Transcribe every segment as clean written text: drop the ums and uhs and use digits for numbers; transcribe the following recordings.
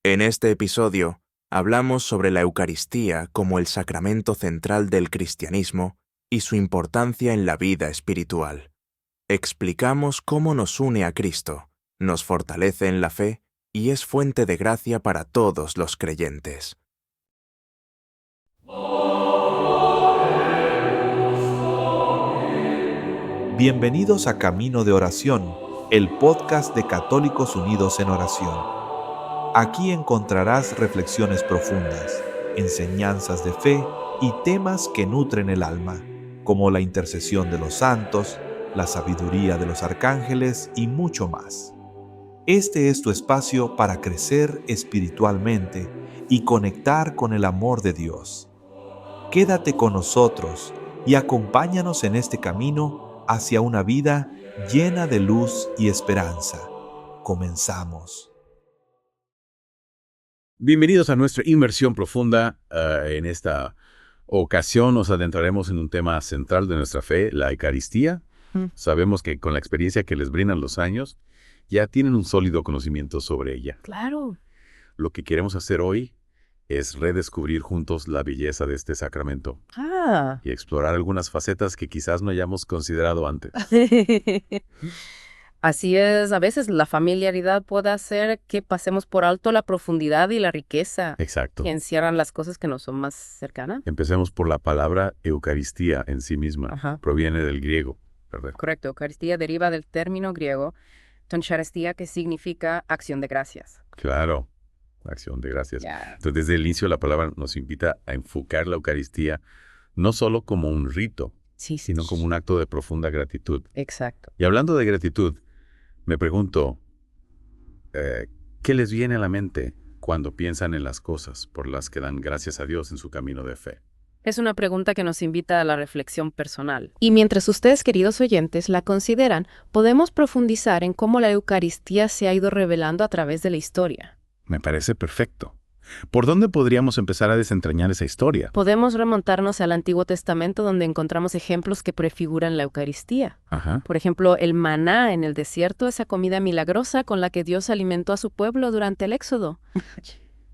En este episodio, hablamos sobre la Eucaristía como el sacramento central del cristianismo y su importancia en la vida espiritual. Explicamos cómo nos une a Cristo, nos fortalece en la fe y es fuente de gracia para todos los creyentes. Bienvenidos a Camino de Oración, el podcast de Católicos Unidos en Oración. Aquí encontrarás reflexiones profundas, enseñanzas de fe y temas que nutren el alma, como la intercesión de los santos, la sabiduría de los arcángeles y mucho más. Este es tu espacio para crecer espiritualmente y conectar con el amor de Dios. Quédate con nosotros y acompáñanos en este camino hacia una vida llena de luz y esperanza. Comenzamos. Bienvenidos a nuestra inmersión profunda. En esta ocasión nos adentraremos en un tema central de nuestra fe, la Eucaristía. Sabemos que con la experiencia que les brindan los años, ya tienen un sólido conocimiento sobre ella. Claro. Lo que queremos hacer hoy es redescubrir juntos la belleza de este sacramento y explorar algunas facetas que quizás no hayamos considerado antes. Así es, a veces la familiaridad puede hacer que pasemos por alto la profundidad y la riqueza Exacto. que encierran las cosas que nos son más cercanas. Empecemos por la palabra Eucaristía en sí misma. Ajá. Proviene del griego, ¿verdad? Correcto, Eucaristía deriva del término griego toncharestía, que significa acción de gracias. Claro, acción de gracias. Ya. Entonces, desde el inicio la palabra nos invita a enfocar la Eucaristía no solo como un rito, Sí, sino como un acto de profunda gratitud. Exacto. Y hablando de gratitud, me pregunto, ¿qué les viene a la mente cuando piensan en las cosas por las que dan gracias a Dios en su camino de fe? Es una pregunta que nos invita a la reflexión personal. Y mientras ustedes, queridos oyentes, la consideran, podemos profundizar en cómo la Eucaristía se ha ido revelando a través de la historia. Me parece perfecto. ¿Por dónde podríamos empezar a desentrañar esa historia? Podemos remontarnos al Antiguo Testamento, donde encontramos ejemplos que prefiguran la Eucaristía. Ajá. Por ejemplo, el maná en el desierto, esa comida milagrosa con la que Dios alimentó a su pueblo durante el Éxodo.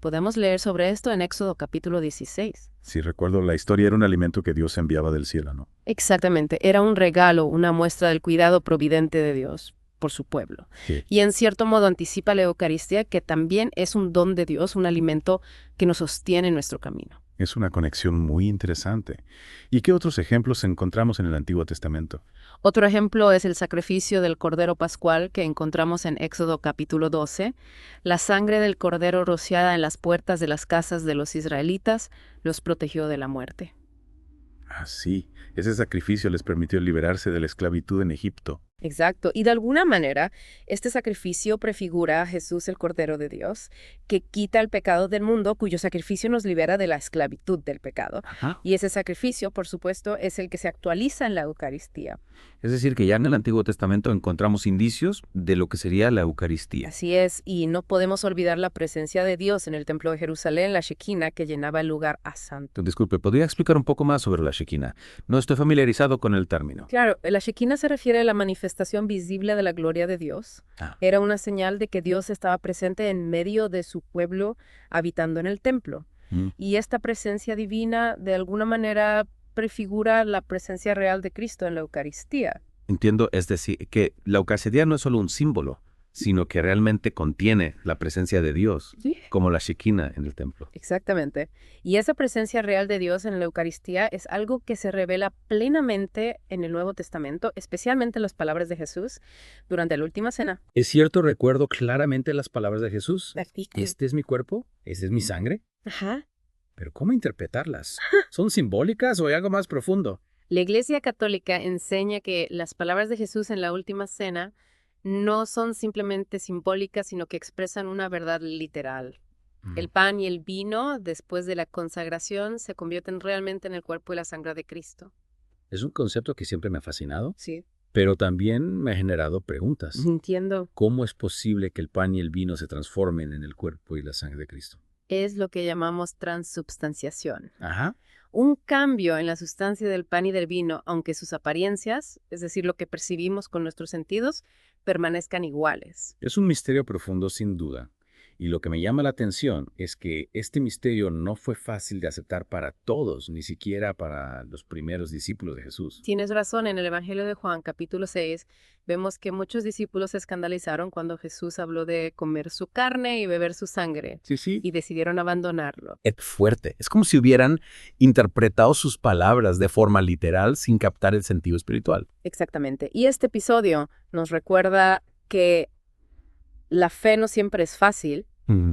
Podemos leer sobre esto en Éxodo capítulo 16. Si recuerdo, la historia era un alimento que Dios enviaba del cielo, ¿no? Exactamente, era un regalo, una muestra del cuidado providente de Dios por su pueblo. Sí. Y en cierto modo anticipa la Eucaristía, que también es un don de Dios, un alimento que nos sostiene en nuestro camino. Es una conexión muy interesante. ¿Y qué otros ejemplos encontramos en el Antiguo Testamento? Otro ejemplo es el sacrificio del Cordero Pascual que encontramos en Éxodo capítulo 12. La sangre del Cordero rociada en las puertas de las casas de los israelitas los protegió de la muerte. Ah, sí. Ese sacrificio les permitió liberarse de la esclavitud en Egipto. Exacto. Y de alguna manera, este sacrificio prefigura a Jesús, el Cordero de Dios, que quita el pecado del mundo, cuyo sacrificio nos libera de la esclavitud del pecado. Ajá. Y ese sacrificio, por supuesto, es el que se actualiza en la Eucaristía. Es decir, que ya en el Antiguo Testamento encontramos indicios de lo que sería la Eucaristía. Así es, y no podemos olvidar la presencia de Dios en el Templo de Jerusalén, la Shekinah, que llenaba el lugar a santo. Disculpe, ¿podría explicar un poco más sobre la Shekinah? No estoy familiarizado con el término. Claro, la Shekinah se refiere a la manifestación visible de la gloria de Dios. Era una señal de que Dios estaba presente en medio de su pueblo, habitando en el templo. Y esta presencia divina, de alguna manera, prefigura la presencia real de Cristo en la Eucaristía. Entiendo, es decir, que la Eucaristía no es solo un símbolo, sino que realmente contiene la presencia de Dios, Sí. como la Shekinah en el templo. Exactamente. Y esa presencia real de Dios en la Eucaristía es algo que se revela plenamente en el Nuevo Testamento, especialmente en las palabras de Jesús durante la Última Cena. Es cierto, recuerdo claramente las palabras de Jesús. Este es mi cuerpo, esta es mi sangre. Ajá. Pero ¿cómo interpretarlas? ¿Son simbólicas o hay algo más profundo? La Iglesia Católica enseña que las palabras de Jesús en la Última Cena no son simplemente simbólicas, sino que expresan una verdad literal. El pan y el vino, después de la consagración, se convierten realmente en el cuerpo y la sangre de Cristo. Es un concepto que siempre me ha fascinado, Sí. pero también me ha generado preguntas. Entiendo. ¿Cómo es posible que el pan y el vino se transformen en el cuerpo y la sangre de Cristo? Es lo que llamamos transubstanciación. Ajá. Un cambio en la sustancia del pan y del vino, aunque sus apariencias, es decir, lo que percibimos con nuestros sentidos, permanezcan iguales. Es un misterio profundo sin duda. Y lo que me llama la atención es que este misterio no fue fácil de aceptar para todos, ni siquiera para los primeros discípulos de Jesús. Tienes razón, en el Evangelio de Juan, capítulo 6, vemos que muchos discípulos se escandalizaron cuando Jesús habló de comer su carne y beber su sangre, Sí. y decidieron abandonarlo. Es fuerte. Es como si hubieran interpretado sus palabras de forma literal sin captar el sentido espiritual. Exactamente. Y este episodio nos recuerda que la fe no siempre es fácil,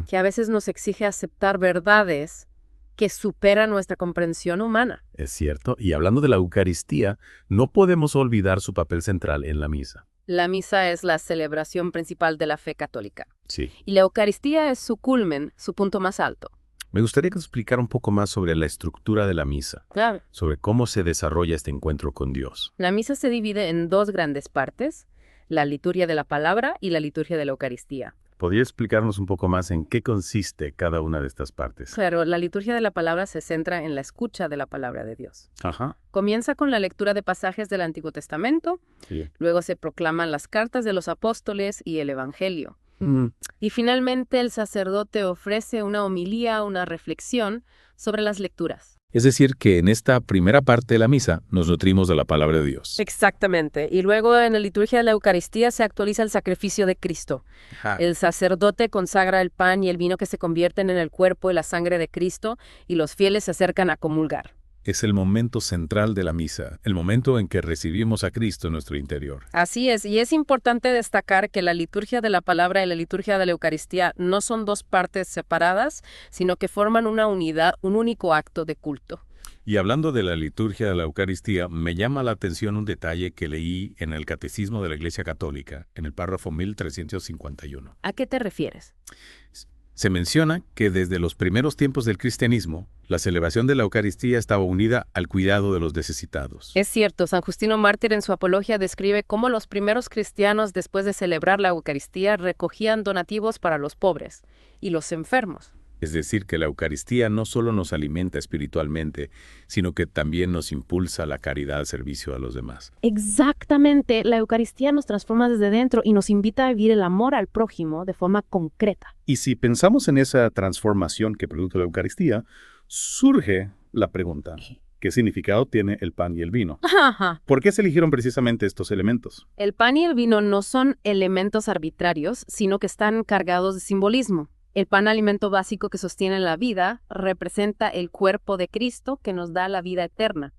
que a veces nos exige aceptar verdades que superan nuestra comprensión humana. Es cierto. Y hablando de la Eucaristía, no podemos olvidar su papel central en la misa. La misa es la celebración principal de la fe católica. Sí. Y la Eucaristía es su culmen, su punto más alto. Me gustaría explicar un poco más sobre la estructura de la misa, Claro. sobre cómo se desarrolla este encuentro con Dios. La misa se divide en dos grandes partes, la liturgia de la palabra y la liturgia de la Eucaristía. ¿Podría explicarnos un poco más en qué consiste cada una de estas partes? Claro, la liturgia de la palabra se centra en la escucha de la palabra de Dios. Ajá. Comienza con la lectura de pasajes del Antiguo Testamento, Sí. luego se proclaman las cartas de los apóstoles y el Evangelio. Y finalmente el sacerdote ofrece una homilía, una reflexión sobre las lecturas. Es decir, que en esta primera parte de la misa nos nutrimos de la palabra de Dios. Exactamente. Y luego en la liturgia de la Eucaristía se actualiza el sacrificio de Cristo. El sacerdote consagra el pan y el vino que se convierten en el cuerpo y la sangre de Cristo, y los fieles se acercan a comulgar. Es el momento central de la misa, el momento en que recibimos a Cristo en nuestro interior. Así es, y es importante destacar que la liturgia de la palabra y la liturgia de la Eucaristía no son dos partes separadas, sino que forman una unidad, un único acto de culto. Y hablando de la liturgia de la Eucaristía, me llama la atención un detalle que leí en el Catecismo de la Iglesia Católica, en el párrafo 1351. ¿A qué te refieres? Se menciona que desde los primeros tiempos del cristianismo, la celebración de la Eucaristía estaba unida al cuidado de los necesitados. Es cierto, San Justino Mártir en su Apología describe cómo los primeros cristianos, después de celebrar la Eucaristía, recogían donativos para los pobres y los enfermos. Es decir, que la Eucaristía no solo nos alimenta espiritualmente, sino que también nos impulsa la caridad al servicio a los demás. Exactamente, la Eucaristía nos transforma desde dentro y nos invita a vivir el amor al prójimo de forma concreta. Y si pensamos en esa transformación que produce la Eucaristía, surge la pregunta, ¿qué significado tiene el pan y el vino? Ajá. ¿Por qué se eligieron precisamente estos elementos? El pan y el vino no son elementos arbitrarios, sino que están cargados de simbolismo. El pan, alimento básico que sostiene la vida, representa el cuerpo de Cristo que nos da la vida eterna.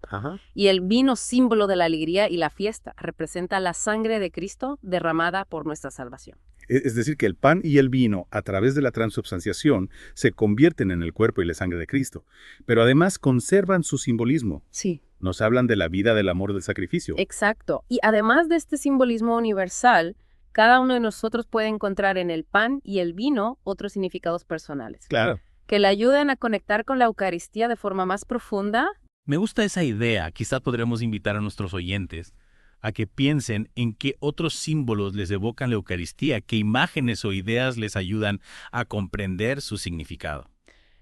Y el vino, símbolo de la alegría y la fiesta, representa la sangre de Cristo derramada por nuestra salvación. Es decir, que el pan y el vino, a través de la transubstanciación, se convierten en el cuerpo y la sangre de Cristo, pero además conservan su simbolismo. Sí. Nos hablan de la vida, del amor, del sacrificio. Exacto. Y además de este simbolismo universal, cada uno de nosotros puede encontrar en el pan y el vino otros significados personales. Claro. Que le ayuden a conectar con la Eucaristía de forma más profunda. Me gusta esa idea. Quizás podremos invitar a nuestros oyentes a que piensen en qué otros símbolos les evocan la Eucaristía, qué imágenes o ideas les ayudan a comprender su significado.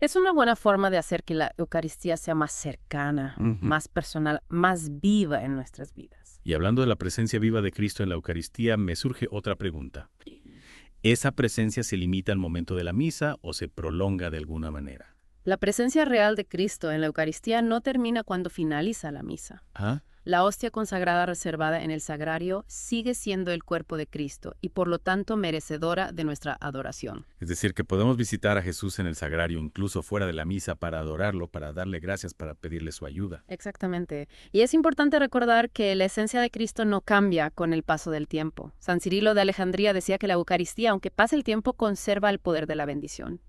Es una buena forma de hacer que la Eucaristía sea más cercana, más personal, más viva en nuestras vidas. Y hablando de la presencia viva de Cristo en la Eucaristía, me surge otra pregunta. ¿Esa presencia se limita al momento de la misa o se prolonga de alguna manera? La presencia real de Cristo en la Eucaristía no termina cuando finaliza la misa. La hostia consagrada reservada en el sagrario sigue siendo el cuerpo de Cristo y por lo tanto merecedora de nuestra adoración. Es decir, que podemos visitar a Jesús en el sagrario, incluso fuera de la misa, para adorarlo, para darle gracias, para pedirle su ayuda. Exactamente. Y es importante recordar que la esencia de Cristo no cambia con el paso del tiempo. San Cirilo de Alejandría decía que la Eucaristía, aunque pase el tiempo, conserva el poder de la bendición.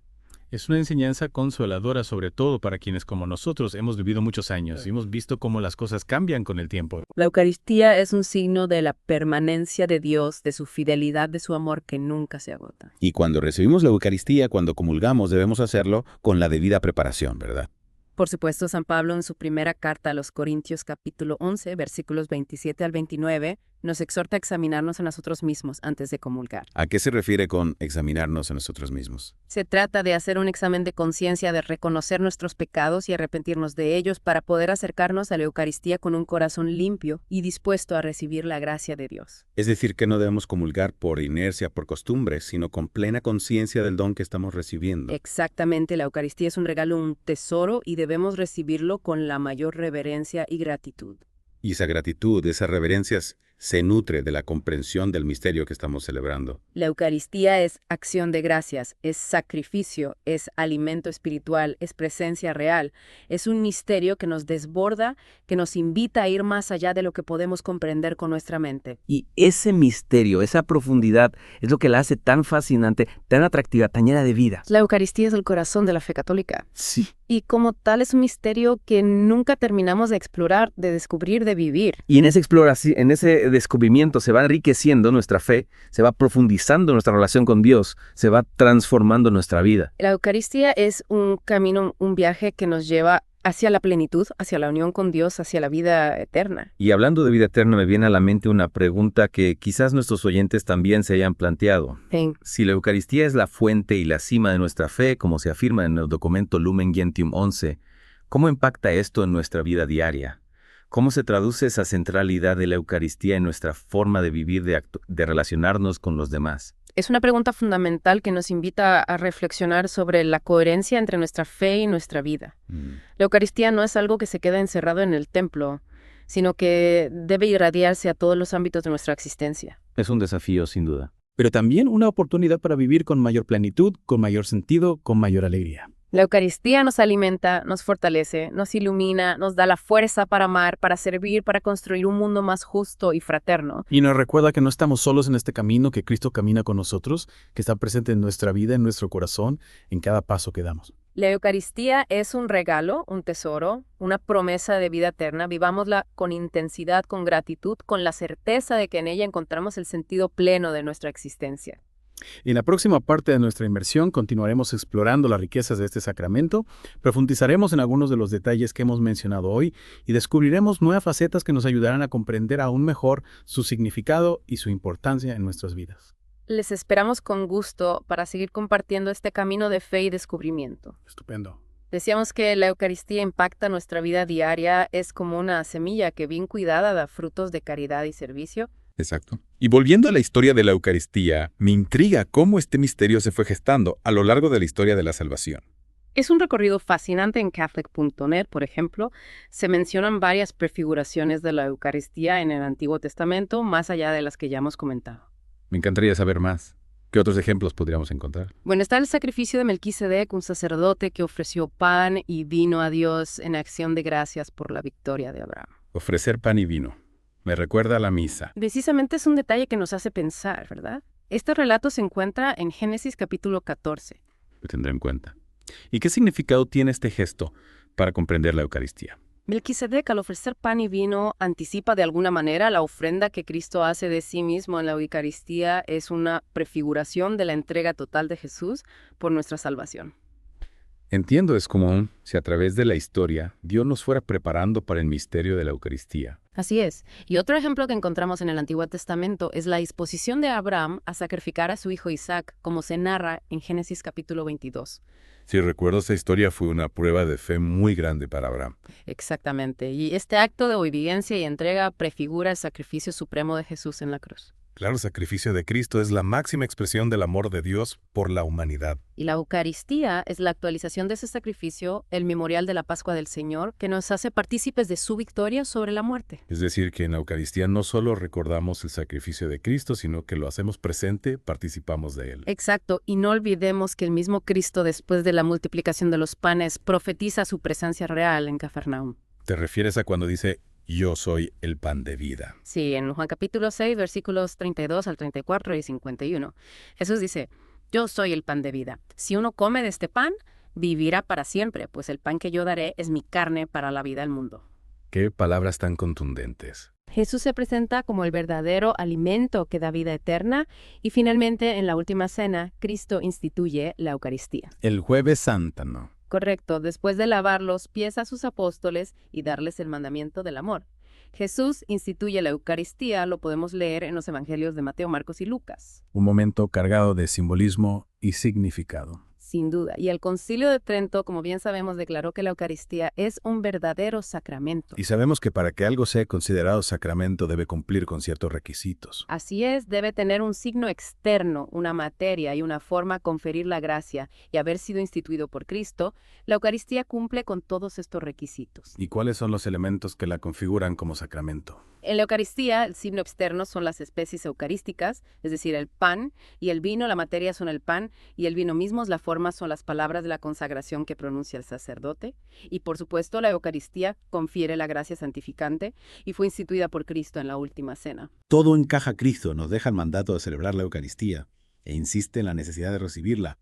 Es una enseñanza consoladora, sobre todo para quienes como nosotros hemos vivido muchos años y hemos visto cómo las cosas cambian con el tiempo. La Eucaristía es un signo de la permanencia de Dios, de su fidelidad, de su amor que nunca se agota. Y cuando recibimos la Eucaristía, cuando comulgamos, debemos hacerlo con la debida preparación, ¿verdad? Por supuesto, San Pablo en su primera carta a los Corintios capítulo 11, versículos 27 al 29, Nos exhorta a examinarnos a nosotros mismos antes de comulgar. ¿A qué se refiere con examinarnos a nosotros mismos? Se trata de hacer un examen de conciencia, de reconocer nuestros pecados y arrepentirnos de ellos para poder acercarnos a la Eucaristía con un corazón limpio y dispuesto a recibir la gracia de Dios. Es decir, que no debemos comulgar por inercia, por costumbre, sino con plena conciencia del don que estamos recibiendo. Exactamente, la Eucaristía es un regalo, un tesoro, y debemos recibirlo con la mayor reverencia y gratitud. Y esa gratitud, esas reverencias, se nutre de la comprensión del misterio que estamos celebrando. La Eucaristía es acción de gracias, es sacrificio, es alimento espiritual, es presencia real. Es un misterio que nos desborda, que nos invita a ir más allá de lo que podemos comprender con nuestra mente. Y ese misterio, esa profundidad, es lo que la hace tan fascinante, tan atractiva, tan llena de vida. La Eucaristía es el corazón de la fe católica. Sí. Y como tal es un misterio que nunca terminamos de explorar, de descubrir, de vivir. Y en esa exploración, en ese descubrimiento se va enriqueciendo nuestra fe, se va profundizando nuestra relación con Dios, se va transformando nuestra vida. La Eucaristía es un camino, un viaje que nos lleva hacia la plenitud, hacia la unión con Dios, hacia la vida eterna. Y hablando de vida eterna, me viene a la mente una pregunta que quizás nuestros oyentes también se hayan planteado. Sí. Si la Eucaristía es la fuente y la cima de nuestra fe, como se afirma en el documento Lumen Gentium 11, ¿cómo impacta esto en nuestra vida diaria? ¿Cómo se traduce esa centralidad de la Eucaristía en nuestra forma de vivir, de relacionarnos con los demás? Es una pregunta fundamental que nos invita a reflexionar sobre la coherencia entre nuestra fe y nuestra vida. La Eucaristía no es algo que se queda encerrado en el templo, sino que debe irradiarse a todos los ámbitos de nuestra existencia. Es un desafío, sin duda. Pero también una oportunidad para vivir con mayor plenitud, con mayor sentido, con mayor alegría. La Eucaristía nos alimenta, nos fortalece, nos ilumina, nos da la fuerza para amar, para servir, para construir un mundo más justo y fraterno. Y nos recuerda que no estamos solos en este camino, que Cristo camina con nosotros, que está presente en nuestra vida, en nuestro corazón, en cada paso que damos. La Eucaristía es un regalo, un tesoro, una promesa de vida eterna. Vivámosla con intensidad, con gratitud, con la certeza de que en ella encontramos el sentido pleno de nuestra existencia. En la próxima parte de nuestra inmersión continuaremos explorando las riquezas de este sacramento, profundizaremos en algunos de los detalles que hemos mencionado hoy y descubriremos nuevas facetas que nos ayudarán a comprender aún mejor su significado y su importancia en nuestras vidas. Les esperamos con gusto para seguir compartiendo este camino de fe y descubrimiento. Estupendo. Decíamos que la Eucaristía impacta nuestra vida diaria, es como una semilla que bien cuidada da frutos de caridad y servicio. Exacto. Y volviendo a la historia de la Eucaristía, me intriga cómo este misterio se fue gestando a lo largo de la historia de la salvación. Es un recorrido fascinante en Catholic.net, por ejemplo. Se mencionan varias prefiguraciones de la Eucaristía en el Antiguo Testamento, más allá de las que ya hemos comentado. Me encantaría saber más. ¿Qué otros ejemplos podríamos encontrar? Bueno, está el sacrificio de Melquisedec, un sacerdote que ofreció pan y vino a Dios en acción de gracias por la victoria de Abraham. Ofrecer pan y vino. Me recuerda a la misa. Precisamente es un detalle que nos hace pensar, ¿verdad? Este relato se encuentra en Génesis capítulo 14. Lo tendré en cuenta. ¿Y qué significado tiene este gesto para comprender la Eucaristía? Melquisedec, al ofrecer pan y vino, anticipa de alguna manera la ofrenda que Cristo hace de sí mismo en la Eucaristía. Es una prefiguración de la entrega total de Jesús por nuestra salvación. Entiendo, es común si a través de la historia Dios nos fuera preparando para el misterio de la Eucaristía. Así es. Y otro ejemplo que encontramos en el Antiguo Testamento es la disposición de Abraham a sacrificar a su hijo Isaac, como se narra en Génesis capítulo 22. Si recuerdo, esa historia fue una prueba de fe muy grande para Abraham. Exactamente. Y este acto de obediencia y entrega prefigura el sacrificio supremo de Jesús en la cruz. Claro, el sacrificio de Cristo es la máxima expresión del amor de Dios por la humanidad. Y la Eucaristía es la actualización de ese sacrificio, el memorial de la Pascua del Señor, que nos hace partícipes de su victoria sobre la muerte. Es decir, que en la Eucaristía no solo recordamos el sacrificio de Cristo, sino que lo hacemos presente, participamos de él. Exacto, y no olvidemos que el mismo Cristo, después de la multiplicación de los panes, profetiza su presencia real en Cafarnaúm. ¿Te refieres a cuando dice: yo soy el pan de vida? Sí, en Juan capítulo 6, versículos 32 al 34 y 51. Jesús dice: yo soy el pan de vida. Si uno come de este pan, vivirá para siempre, pues el pan que yo daré es mi carne para la vida del mundo. Qué palabras tan contundentes. Jesús se presenta como el verdadero alimento que da vida eterna y finalmente en la última cena, Cristo instituye la Eucaristía. El Jueves Santo, ¿no? Correcto, después de lavar los pies a sus apóstoles y darles el mandamiento del amor. Jesús instituye la Eucaristía, lo podemos leer en los evangelios de Mateo, Marcos y Lucas. Un momento cargado de simbolismo y significado. Sin duda. Y el Concilio de Trento, como bien sabemos, declaró que la Eucaristía es un verdadero sacramento. Y sabemos que para que algo sea considerado sacramento debe cumplir con ciertos requisitos. Así es, debe tener un signo externo, una materia y una forma a conferir la gracia, y haber sido instituido por Cristo. La Eucaristía cumple con todos estos requisitos. ¿Y cuáles son los elementos que la configuran como sacramento? En la Eucaristía, el signo externo son las especies eucarísticas, es decir, el pan y el vino. La materia son el pan y el vino mismos. La forma son las palabras de la consagración que pronuncia el sacerdote. Y por supuesto, la Eucaristía confiere la gracia santificante y fue instituida por Cristo en la última cena. Todo encaja a Cristo, nos deja el mandato de celebrar la Eucaristía e insiste en la necesidad de recibirla.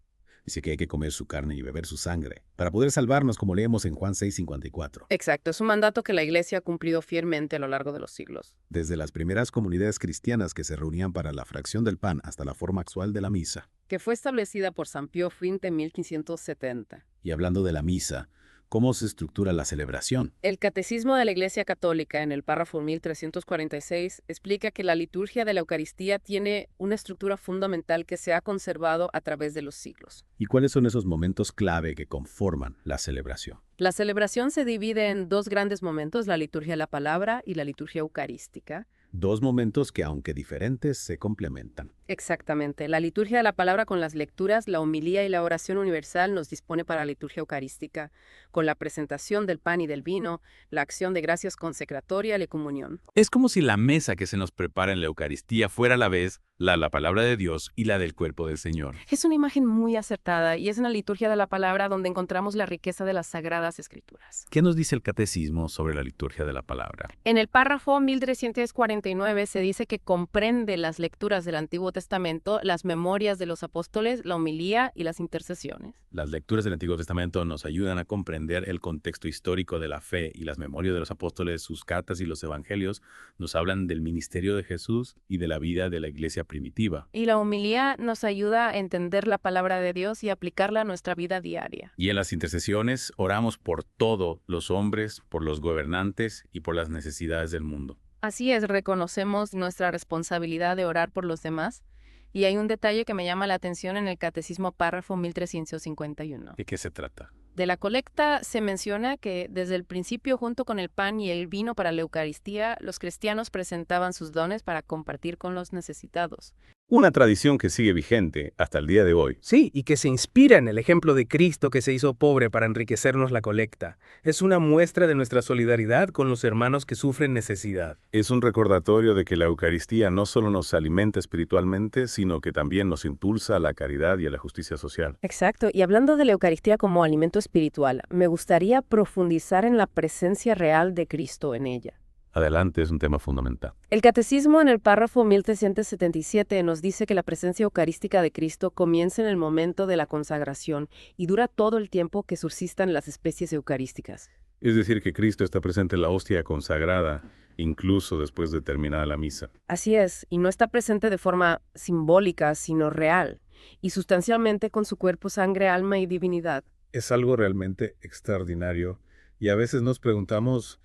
Dice que hay que comer su carne y beber su sangre para poder salvarnos, como leemos en Juan 6:54. Exacto, es un mandato que la Iglesia ha cumplido fielmente a lo largo de los siglos. Desde las primeras comunidades cristianas que se reunían para la fracción del pan hasta la forma actual de la misa. Que fue establecida por San Pío X en 1570. Y hablando de la misa, ¿cómo se estructura la celebración? El Catecismo de la Iglesia Católica, en el párrafo 1346, explica que la liturgia de la Eucaristía tiene una estructura fundamental que se ha conservado a través de los siglos. ¿Y cuáles son esos momentos clave que conforman la celebración? La celebración se divide en dos grandes momentos, la liturgia de la palabra y la liturgia eucarística. Dos momentos que, aunque diferentes, se complementan. Exactamente. La liturgia de la palabra con las lecturas, la homilía y la oración universal nos dispone para la liturgia eucarística, con la presentación del pan y del vino, la acción de gracias consecratoria y la comunión. Es como si la mesa que se nos prepara en la Eucaristía fuera a la vez la palabra de Dios y la del cuerpo del Señor. Es una imagen muy acertada y es en la liturgia de la palabra donde encontramos la riqueza de las Sagradas Escrituras. ¿Qué nos dice el Catecismo sobre la liturgia de la palabra? En el párrafo 1349 se dice que comprende las lecturas del Antiguo Testamento, las memorias de los apóstoles, la homilía y las intercesiones. Las lecturas del Antiguo Testamento nos ayudan a comprender el contexto histórico de la fe y las memorias de los apóstoles, sus cartas y los evangelios nos hablan del ministerio de Jesús y de la vida de la iglesia primitiva. Y la homilía nos ayuda a entender la palabra de Dios y aplicarla a nuestra vida diaria. Y en las intercesiones oramos por todos los hombres, por los gobernantes y por las necesidades del mundo. Así es, reconocemos nuestra responsabilidad de orar por los demás. Y hay un detalle que me llama la atención en el Catecismo párrafo 1351. ¿De qué se trata? De la colecta se menciona que desde el principio, junto con el pan y el vino para la Eucaristía, los cristianos presentaban sus dones para compartir con los necesitados. Una tradición que sigue vigente hasta el día de hoy. Sí, y que se inspira en el ejemplo de Cristo que se hizo pobre para enriquecernos la colecta. Es una muestra de nuestra solidaridad con los hermanos que sufren necesidad. Es un recordatorio de que la Eucaristía no solo nos alimenta espiritualmente, sino que también nos impulsa a la caridad y a la justicia social. Exacto, y hablando de la Eucaristía como alimento espiritual, me gustaría profundizar en la presencia real de Cristo en ella. Adelante, es un tema fundamental. El Catecismo en el párrafo 1377 nos dice que la presencia eucarística de Cristo comienza en el momento de la consagración y dura todo el tiempo que subsistan las especies eucarísticas. Es decir, que Cristo está presente en la hostia consagrada, incluso después de terminada la misa. Así es, y no está presente de forma simbólica, sino real, y sustancialmente con su cuerpo, sangre, alma y divinidad. Es algo realmente extraordinario, y a veces nos preguntamos,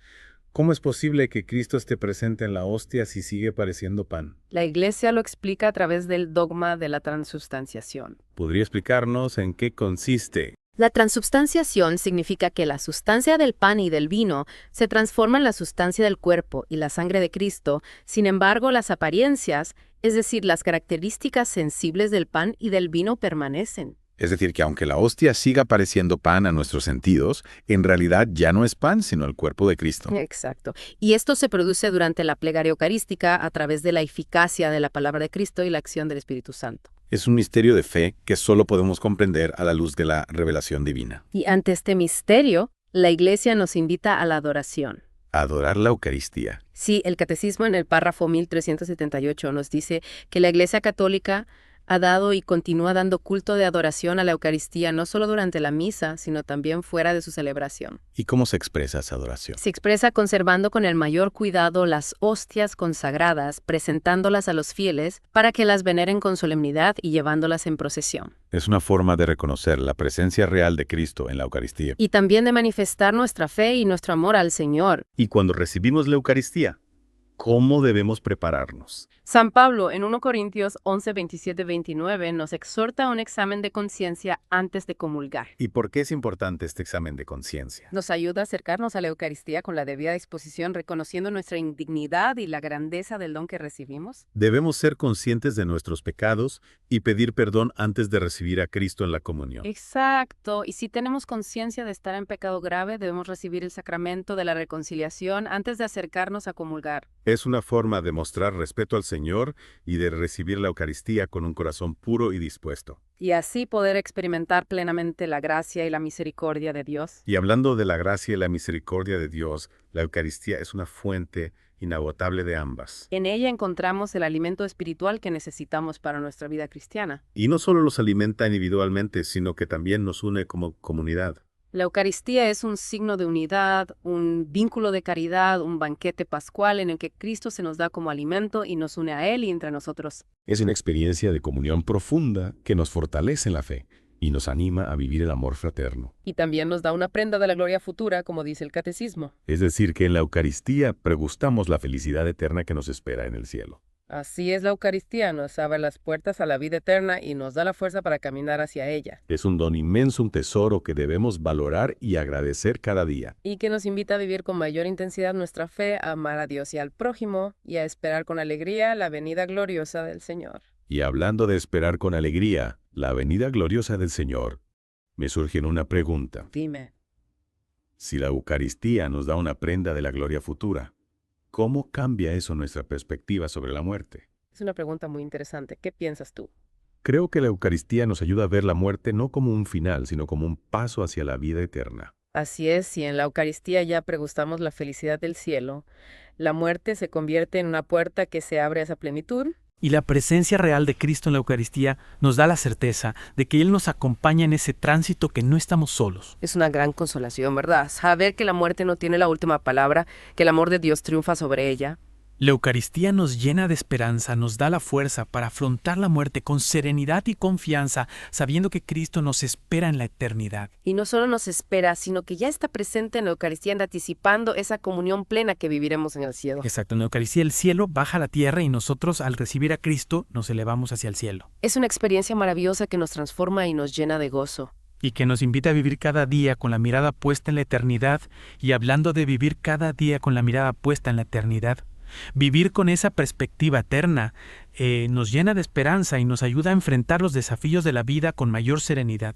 ¿cómo es posible que Cristo esté presente en la hostia si sigue pareciendo pan? La Iglesia lo explica a través del dogma de la transubstanciación. ¿Podría explicarnos en qué consiste? La transubstanciación significa que la sustancia del pan y del vino se transforma en la sustancia del cuerpo y la sangre de Cristo. Sin embargo, las apariencias, es decir, las características sensibles del pan y del vino permanecen. Es decir, que aunque la hostia siga pareciendo pan a nuestros sentidos, en realidad ya no es pan, sino el cuerpo de Cristo. Exacto. Y esto se produce durante la plegaria eucarística a través de la eficacia de la palabra de Cristo y la acción del Espíritu Santo. Es un misterio de fe que solo podemos comprender a la luz de la revelación divina. Y ante este misterio, la Iglesia nos invita a la adoración. Adorar la Eucaristía. Sí, el Catecismo en el párrafo 1378 nos dice que la Iglesia Católica ha dado y continúa dando culto de adoración a la Eucaristía no solo durante la misa, sino también fuera de su celebración. ¿Y cómo se expresa esa adoración? Se expresa conservando con el mayor cuidado las hostias consagradas, presentándolas a los fieles para que las veneren con solemnidad y llevándolas en procesión. Es una forma de reconocer la presencia real de Cristo en la Eucaristía. Y también de manifestar nuestra fe y nuestro amor al Señor. Y cuando recibimos la Eucaristía, ¿cómo debemos prepararnos? San Pablo, en 1 Corintios 11, 27, 29, nos exhorta a un examen de conciencia antes de comulgar. ¿Y por qué es importante este examen de conciencia? Nos ayuda a acercarnos a la Eucaristía con la debida disposición, reconociendo nuestra indignidad y la grandeza del don que recibimos. Debemos ser conscientes de nuestros pecados y pedir perdón antes de recibir a Cristo en la comunión. Exacto. Y si tenemos conciencia de estar en pecado grave, debemos recibir el sacramento de la reconciliación antes de acercarnos a comulgar. Es una forma de mostrar respeto al Señor y de recibir la Eucaristía con un corazón puro y dispuesto. Y así poder experimentar plenamente la gracia y la misericordia de Dios. Y hablando de la gracia y la misericordia de Dios, la Eucaristía es una fuente inagotable de ambas. En ella encontramos el alimento espiritual que necesitamos para nuestra vida cristiana. Y no solo los alimenta individualmente, sino que también nos une como comunidad. La Eucaristía es un signo de unidad, un vínculo de caridad, un banquete pascual en el que Cristo se nos da como alimento y nos une a Él y entre nosotros. Es una experiencia de comunión profunda que nos fortalece en la fe y nos anima a vivir el amor fraterno. Y también nos da una prenda de la gloria futura, como dice el Catecismo. Es decir, que en la Eucaristía pregustamos la felicidad eterna que nos espera en el cielo. Así es la Eucaristía, nos abre las puertas a la vida eterna y nos da la fuerza para caminar hacia ella. Es un don inmenso, un tesoro que debemos valorar y agradecer cada día. Y que nos invita a vivir con mayor intensidad nuestra fe, a amar a Dios y al prójimo, y a esperar con alegría la venida gloriosa del Señor. Y hablando de esperar con alegría la venida gloriosa del Señor, me surge una pregunta. Dime. Si la Eucaristía nos da una prenda de la gloria futura, ¿cómo cambia eso nuestra perspectiva sobre la muerte? Es una pregunta muy interesante. ¿Qué piensas tú? Creo que la Eucaristía nos ayuda a ver la muerte no como un final, sino como un paso hacia la vida eterna. Así es, si en la Eucaristía ya pregustamos la felicidad del cielo, la muerte se convierte en una puerta que se abre a esa plenitud. Y la presencia real de Cristo en la Eucaristía nos da la certeza de que Él nos acompaña en ese tránsito, que no estamos solos. Es una gran consolación, ¿verdad? Saber que la muerte no tiene la última palabra, que el amor de Dios triunfa sobre ella. La Eucaristía nos llena de esperanza, nos da la fuerza para afrontar la muerte con serenidad y confianza, sabiendo que Cristo nos espera en la eternidad. Y no solo nos espera, sino que ya está presente en la Eucaristía, anticipando esa comunión plena que viviremos en el cielo. Exacto, en la Eucaristía el cielo baja a la tierra y nosotros, al recibir a Cristo, nos elevamos hacia el cielo. Es una experiencia maravillosa que nos transforma y nos llena de gozo. Y que nos invita a vivir cada día con la mirada puesta en la eternidad. Y hablando de vivir cada día con la mirada puesta en la eternidad, vivir con esa perspectiva eterna nos llena de esperanza y nos ayuda a enfrentar los desafíos de la vida con mayor serenidad.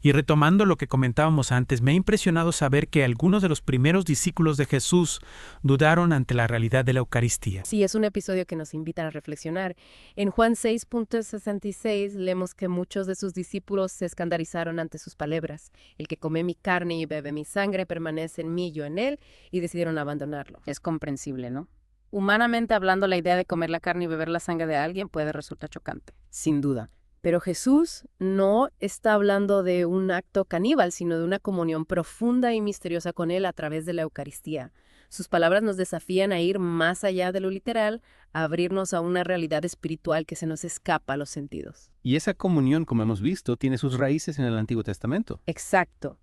Y retomando lo que comentábamos antes, me ha impresionado saber que algunos de los primeros discípulos de Jesús dudaron ante la realidad de la Eucaristía. Sí, es un episodio que nos invita a reflexionar. En Juan 6.66 leemos que muchos de sus discípulos se escandalizaron ante sus palabras. El que come mi carne y bebe mi sangre permanece en mí, yo en él, y decidieron abandonarlo. Es comprensible, ¿no? Humanamente hablando, la idea de comer la carne y beber la sangre de alguien puede resultar chocante, sin duda. Pero Jesús no está hablando de un acto caníbal, sino de una comunión profunda y misteriosa con Él a través de la Eucaristía. Sus palabras nos desafían a ir más allá de lo literal, a abrirnos a una realidad espiritual que se nos escapa a los sentidos. Y esa comunión, como hemos visto, tiene sus raíces en el Antiguo Testamento. Exacto.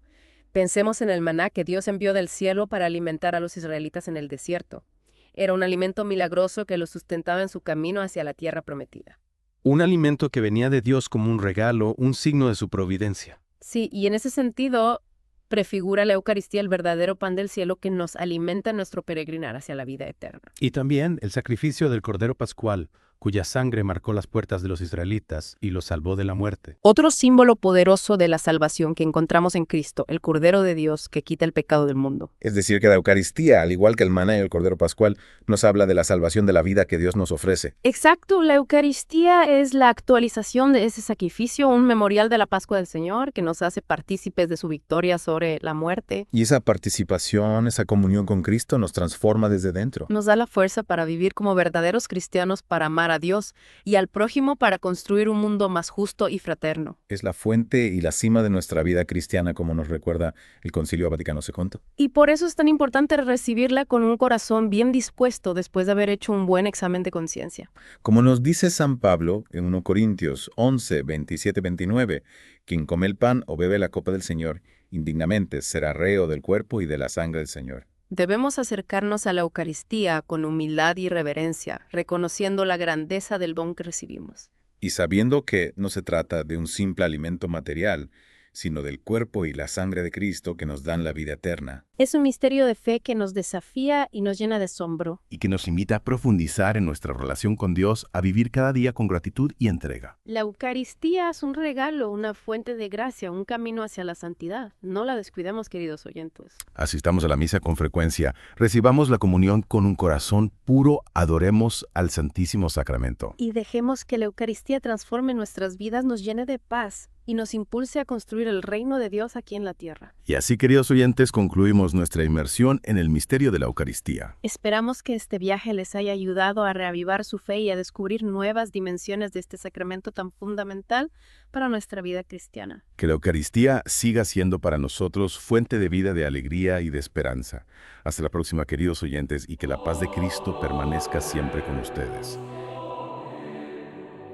Pensemos en el maná que Dios envió del cielo para alimentar a los israelitas en el desierto. Era un alimento milagroso que los sustentaba en su camino hacia la tierra prometida. Un alimento que venía de Dios como un regalo, un signo de su providencia. Sí, y en ese sentido prefigura la Eucaristía el verdadero pan del cielo que nos alimenta en nuestro peregrinar hacia la vida eterna. Y también el sacrificio del Cordero Pascual, cuya sangre marcó las puertas de los israelitas y los salvó de la muerte. Otro símbolo poderoso de la salvación que encontramos en Cristo, el Cordero de Dios que quita el pecado del mundo. Es decir, que la Eucaristía, al igual que el maná y el Cordero Pascual, nos habla de la salvación de la vida que Dios nos ofrece. Exacto, la Eucaristía es la actualización de ese sacrificio, un memorial de la Pascua del Señor que nos hace partícipes de su victoria sobre la muerte. Y esa participación, esa comunión con Cristo nos transforma desde dentro. Nos da la fuerza para vivir como verdaderos cristianos, para amar a Dios y al prójimo para construir un mundo más justo y fraterno. Es la fuente y la cima de nuestra vida cristiana, como nos recuerda el Concilio Vaticano II. Y por eso es tan importante recibirla con un corazón bien dispuesto después de haber hecho un buen examen de conciencia. Como nos dice San Pablo en 1 Corintios 11, 27-29, quien come el pan o bebe la copa del Señor, indignamente será reo del cuerpo y de la sangre del Señor. Debemos acercarnos a la Eucaristía con humildad y reverencia, reconociendo la grandeza del don que recibimos. Y sabiendo que no se trata de un simple alimento material, sino del cuerpo y la sangre de Cristo que nos dan la vida eterna. Es un misterio de fe que nos desafía y nos llena de asombro. Y que nos invita a profundizar en nuestra relación con Dios, a vivir cada día con gratitud y entrega. La Eucaristía es un regalo, una fuente de gracia, un camino hacia la santidad. No la descuidemos, queridos oyentes. Asistamos a la misa con frecuencia, recibamos la comunión con un corazón puro, adoremos al Santísimo Sacramento. Y dejemos que la Eucaristía transforme nuestras vidas, nos llene de paz y nos impulse a construir el reino de Dios aquí en la tierra. Y así, queridos oyentes, concluimos nuestra inmersión en el misterio de la Eucaristía. Esperamos que este viaje les haya ayudado a reavivar su fe y a descubrir nuevas dimensiones de este sacramento tan fundamental para nuestra vida cristiana. Que la Eucaristía siga siendo para nosotros fuente de vida, de alegría y de esperanza. Hasta la próxima, queridos oyentes, y que la paz de Cristo permanezca siempre con ustedes.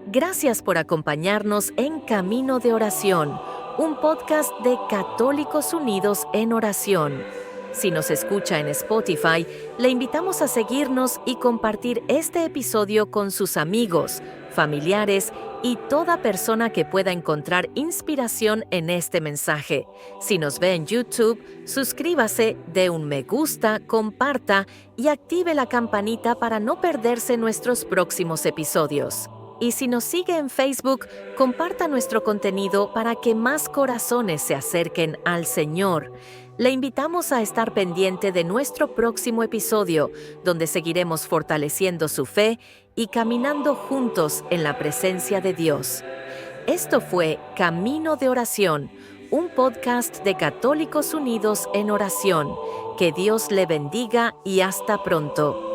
Gracias por acompañarnos en Camino de Oración, un podcast de Católicos Unidos en Oración. Si nos escucha en Spotify, le invitamos a seguirnos y compartir este episodio con sus amigos, familiares y toda persona que pueda encontrar inspiración en este mensaje. Si nos ve en YouTube, suscríbase, dé un me gusta, comparta y active la campanita para no perderse nuestros próximos episodios. Y si nos sigue en Facebook, comparta nuestro contenido para que más corazones se acerquen al Señor. Le invitamos a estar pendiente de nuestro próximo episodio, donde seguiremos fortaleciendo su fe y caminando juntos en la presencia de Dios. Esto fue Camino de Oración, un podcast de Católicos Unidos en Oración. Que Dios le bendiga y hasta pronto.